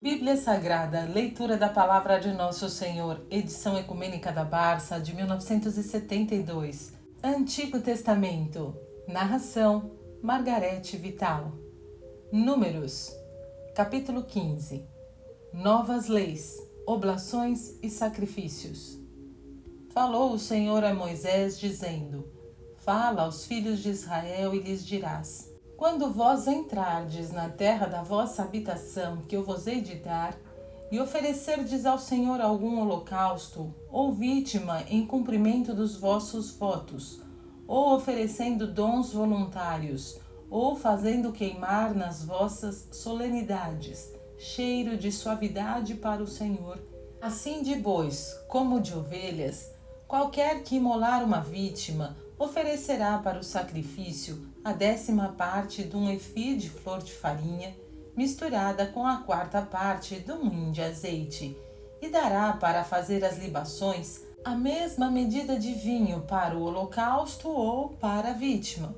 Bíblia Sagrada, leitura da Palavra de Nosso Senhor, edição ecumênica da Barça, de 1972. Antigo Testamento, narração, Margarete Vital. Números, capítulo 15. Novas leis, oblações e sacrifícios. Falou o Senhor a Moisés, dizendo: Fala aos filhos de Israel e lhes dirás: Quando vós entrardes na terra da vossa habitação, que eu vos hei de dar, e oferecerdes ao Senhor algum holocausto, ou vítima em cumprimento dos vossos votos, ou oferecendo dons voluntários, ou fazendo queimar nas vossas solenidades, cheiro de suavidade para o Senhor, assim de bois como de ovelhas, qualquer que imolar uma vítima, oferecerá para o sacrifício a 10ª parte de um efi de flor de farinha, misturada com a 4ª parte de um hin de azeite, e dará para fazer as libações a mesma medida de vinho para o holocausto ou para a vítima.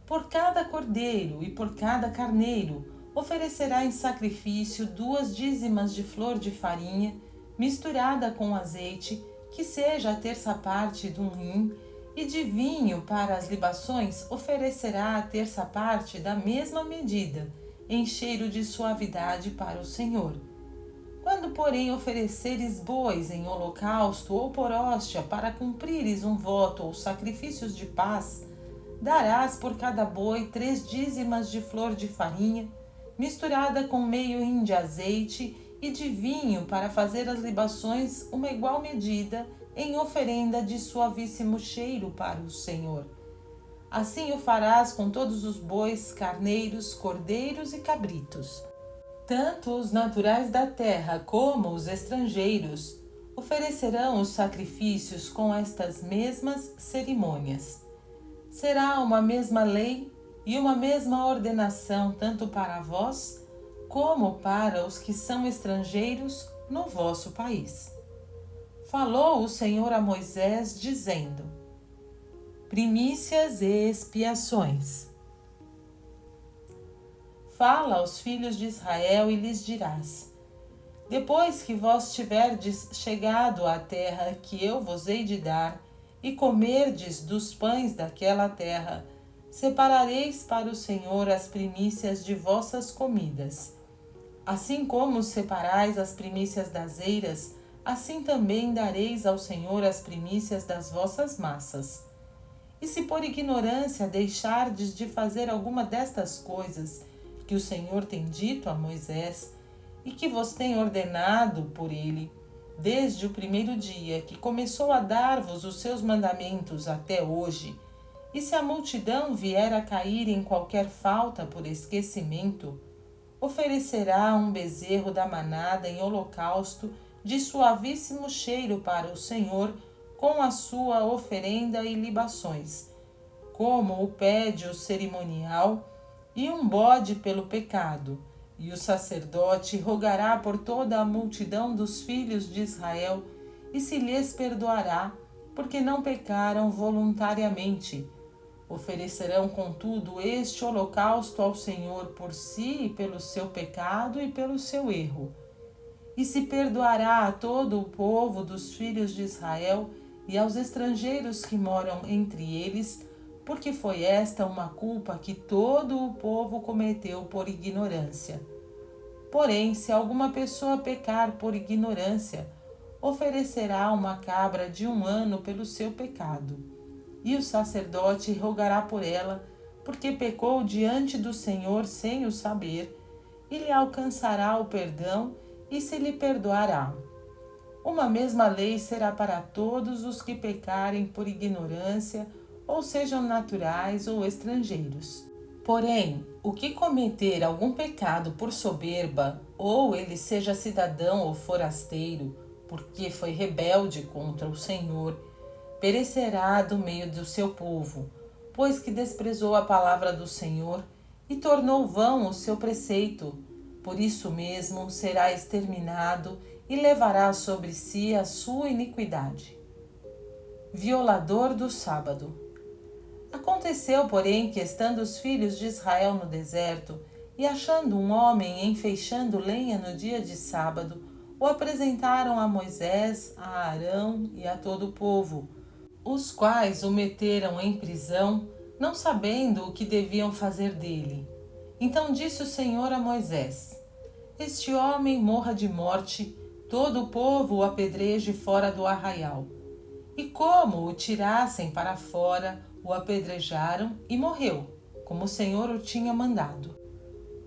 Por cada cordeiro e por cada carneiro oferecerá em sacrifício 2 dízimas de flor de farinha, misturada com azeite, que seja a 1/3 parte de um hin, e de vinho para as libações oferecerá a 1/3 parte da mesma medida, em cheiro de suavidade para o Senhor. Quando, porém, ofereceres bois em holocausto ou por hóstia para cumprires um voto ou sacrifícios de paz, darás por cada boi 3 dízimas de flor de farinha, misturada com meio hin de azeite, e de vinho para fazer as libações uma igual medida, em oferenda de suavíssimo cheiro para o Senhor. Assim o farás com todos os bois, carneiros, cordeiros e cabritos. Tanto os naturais da terra como os estrangeiros oferecerão os sacrifícios com estas mesmas cerimônias. Será uma mesma lei e uma mesma ordenação tanto para vós como para os que são estrangeiros no vosso país. Falou o Senhor a Moisés, dizendo: Primícias e expiações. Fala aos filhos de Israel e lhes dirás: Depois que vós tiverdes chegado à terra que eu vos hei de dar, e comerdes dos pães daquela terra, separareis para o Senhor as primícias de vossas comidas. Assim como separais as primícias das eiras, assim também dareis ao Senhor as primícias das vossas massas. E se por ignorância deixardes de fazer alguma destas coisas que o Senhor tem dito a Moisés, e que vos tem ordenado por ele, desde o primeiro dia que começou a dar-vos os seus mandamentos até hoje, e se a multidão vier a cair em qualquer falta por esquecimento, oferecerá um bezerro da manada em holocausto de suavíssimo cheiro para o Senhor, com a sua oferenda e libações, como o pede o cerimonial, e um bode pelo pecado, e o sacerdote rogará por toda a multidão dos filhos de Israel, e se lhes perdoará, porque não pecaram voluntariamente. Oferecerão, contudo, este holocausto ao Senhor por si e pelo seu pecado e pelo seu erro. E se perdoará a todo o povo dos filhos de Israel e aos estrangeiros que moram entre eles, porque foi esta uma culpa que todo o povo cometeu por ignorância. Porém, se alguma pessoa pecar por ignorância, oferecerá uma cabra de 1 ano pelo seu pecado. E o sacerdote rogará por ela, porque pecou diante do Senhor sem o saber, e lhe alcançará o perdão e se lhe perdoará. Uma mesma lei será para todos os que pecarem por ignorância, ou sejam naturais ou estrangeiros. Porém, o que cometer algum pecado por soberba, ou ele seja cidadão ou forasteiro, porque foi rebelde contra o Senhor, perecerá do meio do seu povo, pois que desprezou a palavra do Senhor e tornou vão o seu preceito. Por isso mesmo será exterminado e levará sobre si a sua iniquidade. Violador do sábado. Aconteceu, porém, que estando os filhos de Israel no deserto, E achando um homem enfeixando lenha no dia de sábado, o apresentaram a Moisés, a Arão e a todo o povo, os quais o meteram em prisão, não sabendo o que deviam fazer dele. Então disse o Senhor a Moisés: Este homem morra de morte, todo o povo o apedreje fora do arraial. E como o tirassem para fora, o apedrejaram e morreu, como o Senhor o tinha mandado.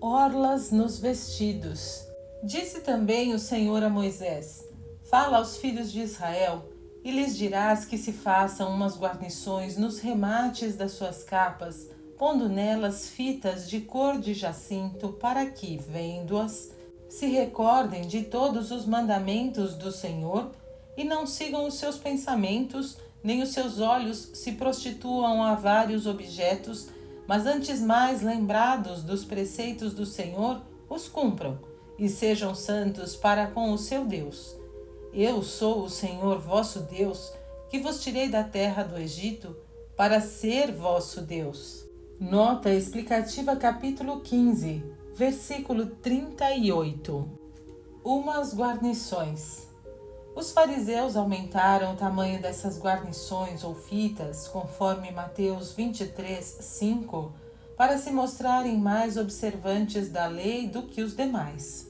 Orlas nos vestidos. Disse também o Senhor a Moisés: Fala aos filhos de Israel, e lhes dirás que se façam umas guarnições nos remates das suas capas, pondo nelas fitas de cor de jacinto, para que, vendo-as, se recordem de todos os mandamentos do Senhor e não sigam os seus pensamentos, nem os seus olhos se prostituam a vários objetos, mas antes mais lembrados dos preceitos do Senhor, os cumpram, e sejam santos para com o seu Deus. Eu sou o Senhor vosso Deus, que vos tirei da terra do Egito, para ser vosso Deus. Nota explicativa capítulo 15, versículo 38. Umas guarnições. Os fariseus aumentaram o tamanho dessas guarnições ou fitas, conforme Mateus 23, 5, para se mostrarem mais observantes da lei do que os demais.